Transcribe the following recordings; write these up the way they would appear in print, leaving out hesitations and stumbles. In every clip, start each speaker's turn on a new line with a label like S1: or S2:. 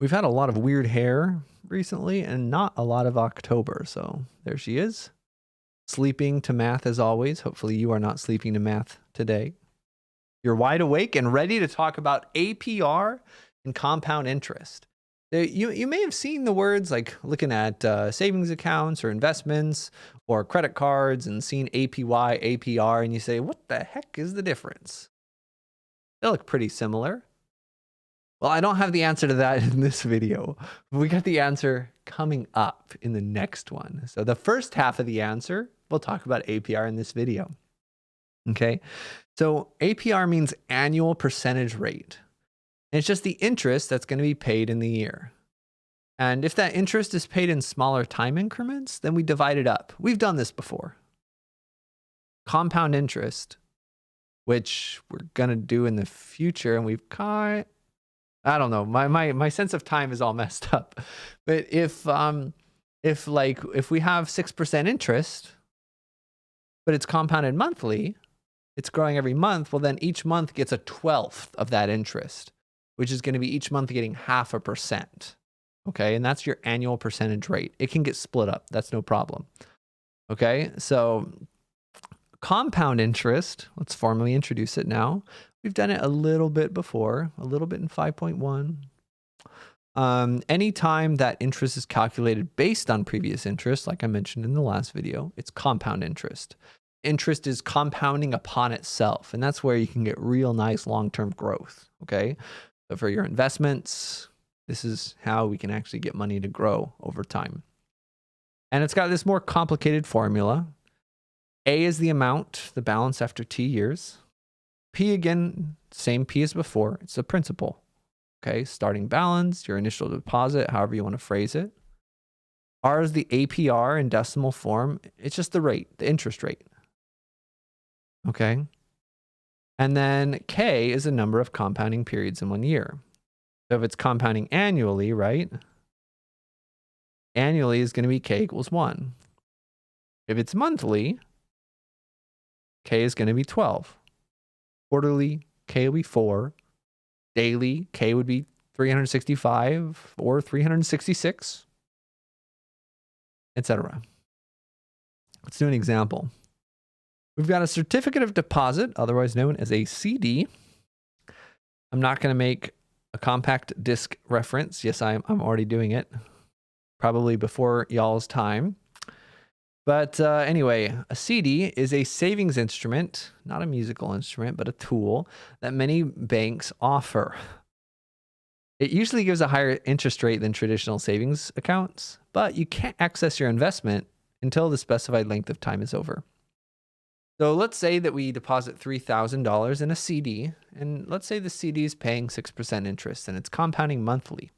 S1: We've had a lot of weird hair recently and not a lot of October. So there she is, sleeping to math as always. Hopefully you are not sleeping to math today. You're wide awake and ready to talk about APR and compound interest. You may have seen the words like looking at savings accounts or investments or credit cards and seen APY, APR, and you say, what the heck is the difference? They look pretty similar. Well, I don't have the answer to that in this video. We got the answer coming up in the next one. So the first half of the answer, we'll talk about APR in this video. Okay, so APR means annual percentage rate. And it's just the interest that's going to be paid in the year. And if that interest is paid in smaller time increments, then we divide it up. We've done this before. Compound interest, which we're going to do in the future, and we've kind I don't know. My sense of time is all messed up. But if we have 6% interest, but it's compounded monthly, it's growing every month, well then each month gets a 1/12 of that interest, which is going to be each month getting 0.5%. Okay? And that's your annual percentage rate. It can get split up. That's no problem. Okay? So compound interest, let's formally introduce it now. We've done it a little bit before, a little bit in 5.1. Anytime that interest is calculated based on previous interest, like I mentioned in the last video, it's compound interest. Interest is compounding upon itself, and that's where you can get real nice long-term growth, okay? So for your investments, this is how we can actually get money to grow over time. And it's got this more complicated formula. A is the amount, the balance after T years. P again, same P as before. It's the principal. Okay, starting balance, your initial deposit, however you want to phrase it. R is the APR in decimal form. It's just the rate, the interest rate. Okay. And then K is the number of compounding periods in 1 year. So if it's compounding annually, right? Annually is going to be K equals 1. If it's monthly, K is going to be 12. Quarterly, K will be 4. Daily, K would be 365 or 366, etc. Let's do an example. We've got a certificate of deposit, otherwise known as a CD. I'm not going to make a compact disc reference. Yes, I'm already doing it, probably before y'all's time. But anyway, a CD is a savings instrument, not a musical instrument, but a tool that many banks offer. It usually gives a higher interest rate than traditional savings accounts, but you can't access your investment until the specified length of time is over. So let's say that we deposit $3,000 in a CD, and let's say the CD is paying 6% interest and it's compounding monthly.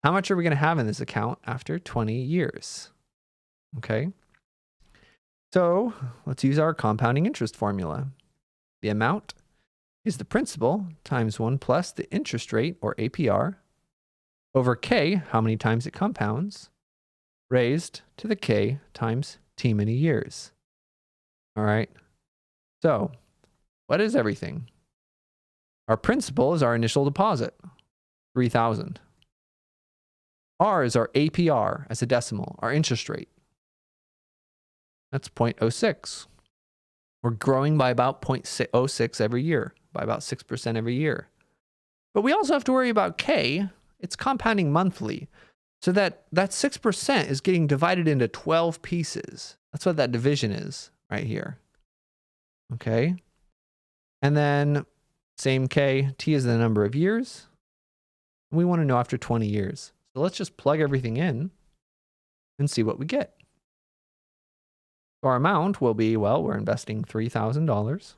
S1: How much are we going to have in this account after 20 years? Okay. So let's use our compounding interest formula. The amount is the principal times 1 plus the interest rate, or APR, over K, how many times it compounds, raised to the K times T many years. All right. So what is everything? Our principal is our initial deposit, 3,000. R is our APR as a decimal, our interest rate. That's 0.06. We're growing by about 0.06 every year, by about 6% every year. But we also have to worry about K. It's compounding monthly. So that 6% is getting divided into 12 pieces. That's what that division is right here. Okay. And then same K, T is the number of years. We want to know after 20 years. So let's just plug everything in and see what we get. So our amount will be, well, we're investing $3,000.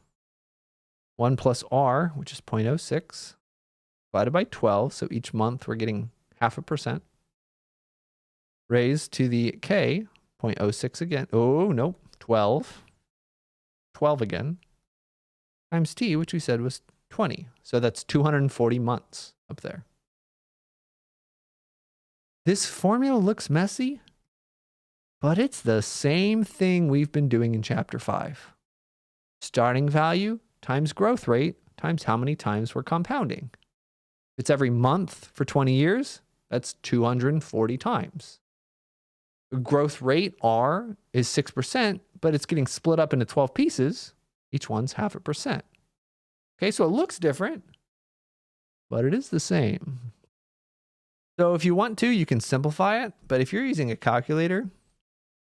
S1: 1 plus R, which is 0.06, divided by 12. So each month we're getting 0.5%. Raised to the K, 0.06 again. Oh, no, 12. 12 again. Times T, which we said was 20. So that's 240 months up there. This formula looks messy, but it's the same thing we've been doing in chapter 5. Starting value times growth rate times how many times we're compounding. If it's every month for 20 years, That's 240 times. Growth rate, R, is 6%, but it's getting split up into 12 pieces. Each one's 0.5%. Okay, so it looks different, but it is the same. So if you want to, you can simplify it, but if you're using a calculator,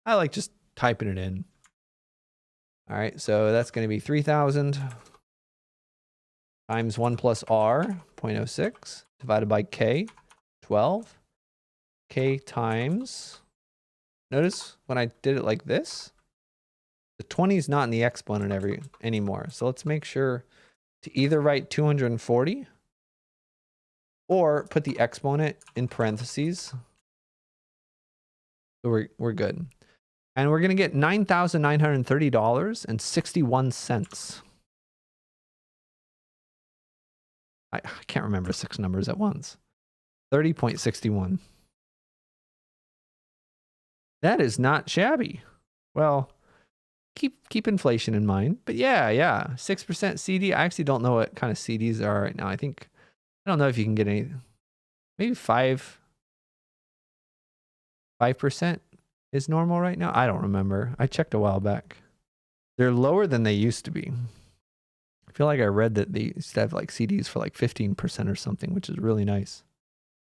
S1: I like just typing it in. All right, so that's going to be 3,000 times 1 plus R, 0.06, divided by K, 12. K times, notice when I did it like this, the 20 is not in the exponent anymore. So let's make sure to either write 240 or put the exponent in parentheses. So we're good. And we're going to get $9,930.61. I can't remember 6 numbers at once. 30.61. That is not shabby. Well, keep inflation in mind. But yeah, 6% CD. I actually don't know what kind of CDs are right now. I don't know if you can get any. Maybe 5% is normal right now. I don't remember. I checked a while back. They're lower than they used to be. I feel like I read that they used to have like CDs for like 15% or something, which is really nice.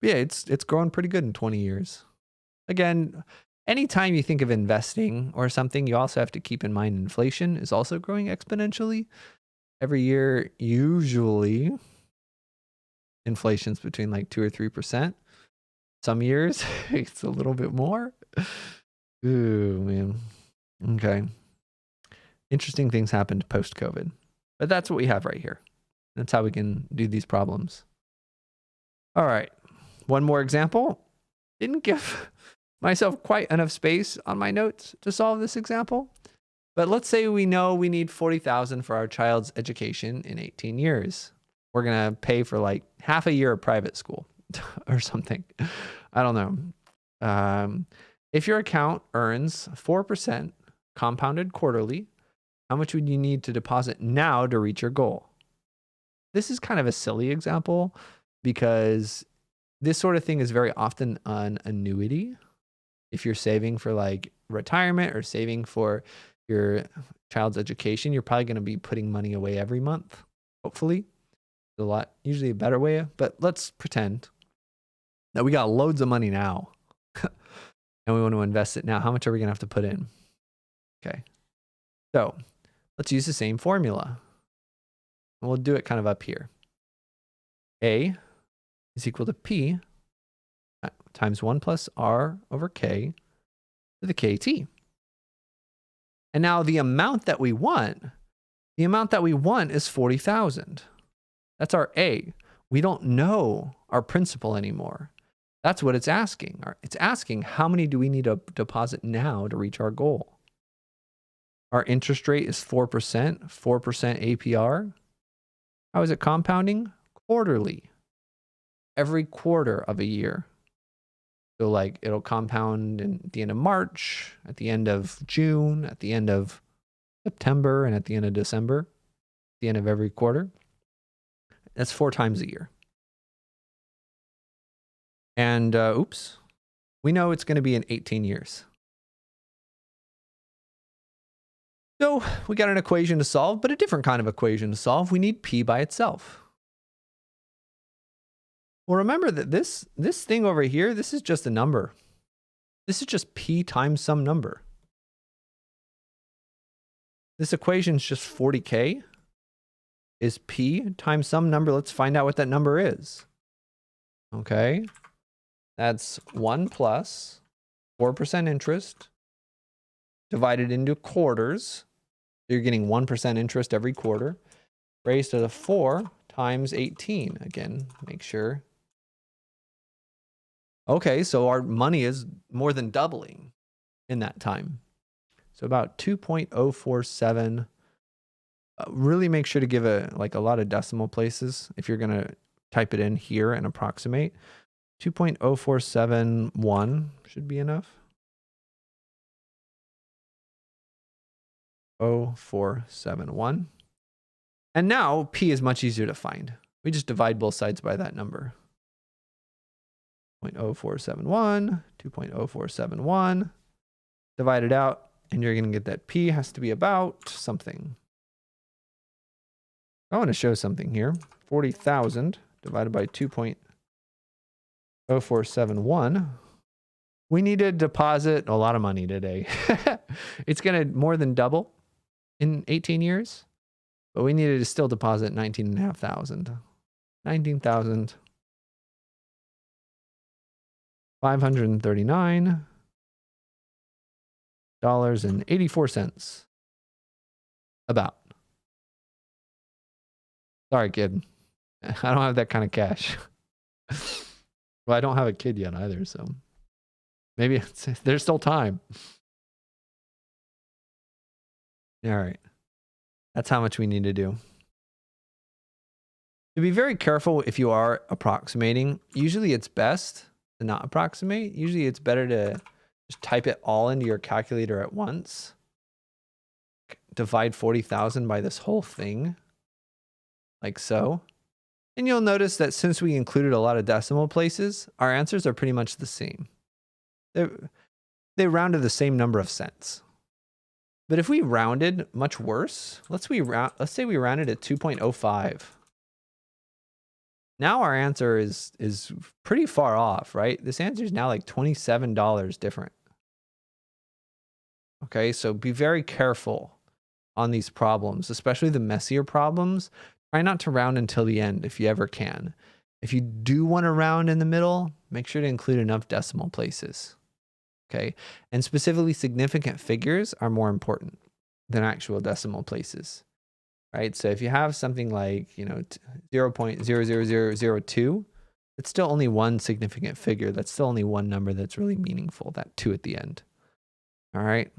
S1: But yeah, it's grown pretty good in 20 years. Again, anytime you think of investing or something, you also have to keep in mind inflation is also growing exponentially. Every year, usually, inflation's between like 2 or 3%. Some years, it's a little bit more. Ooh, man. Okay. Interesting things happened post-COVID. But that's what we have right here. That's how we can do these problems. All right. One more example. Didn't give myself quite enough space on my notes to solve this example. But let's say we know we need $40,000 for our child's education in 18 years. We're going to pay for like half a year of private school or something. I don't know. If your account earns 4% compounded quarterly, how much would you need to deposit now to reach your goal? This is kind of a silly example because this sort of thing is very often an annuity. If you're saving for like retirement or saving for your child's education, you're probably going to be putting money away every month, hopefully. Usually a better way, but let's pretend that we got loads of money now and we want to invest it now. How much are we going to have to put in? Okay. So let's use the same formula. And we'll do it kind of up here. A is equal to P times 1 plus R over K to the KT. And now the amount that we want is 40,000. That's our A. We don't know our principal anymore. That's what it's asking. It's asking how many do we need to deposit now to reach our goal? Our interest rate is 4%, 4% APR. How is it compounding? Quarterly. Every quarter of a year. So like it'll compound at the end of March, at the end of June, at the end of September, and at the end of December, at the end of every quarter. That's 4 times a year. And we know it's going to be in 18 years. So we got an equation to solve, but a different kind of equation to solve. We need P by itself. Well, remember that this thing over here, this is just a number. This is just P times some number. This equation is just 40K is P times some number. Let's find out what that number is. Okay. That's 1 plus 4% interest divided into quarters. So you're getting 1% interest every quarter raised to the 4 times 18. Again, make sure. Okay, so our money is more than doubling in that time. So about 2.047. Really make sure to give a lot of decimal places if you're going to type it in here and approximate. 2.0471 should be enough. 0471. And now P is much easier to find. We just divide both sides by that number. 2.0471, 2.0471, divide it out, and you're going to get that P has to be about something. I want to show something here. 40,000 divided by 2.0471. We need to deposit a lot of money today. It's going to more than double in 18 years, but we needed to still deposit 19,500. $539.84. About. Sorry, kid. I don't have that kind of cash. Well, I don't have a kid yet either, so maybe there's still time. All right. That's how much we need to do. To be very careful if you are approximating. Usually it's best to not approximate. Usually it's better to just type it all into your calculator at once. Divide 40,000 by this whole thing, like so. And you'll notice that since we included a lot of decimal places, our answers are pretty much the same. They rounded the same number of cents. But if we rounded much worse, let's say we rounded at 2.05. Now our answer is pretty far off, right? This answer is now like $27 different. Okay, so be very careful on these problems, especially the messier problems. Try not to round until the end if you ever can. If you do want to round in the middle, make sure to include enough decimal places. Okay, and specifically significant figures are more important than actual decimal places, right? So if you have something like, 0.00002, it's still only one significant figure. That's still only one number that's really meaningful, that 2 at the end. All right.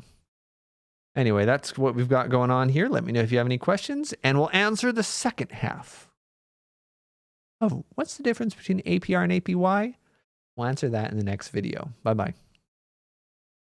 S1: Anyway, that's what we've got going on here. Let me know if you have any questions, and we'll answer the second half of what's the difference between APR and APY. We'll answer that in the next video. Bye-bye.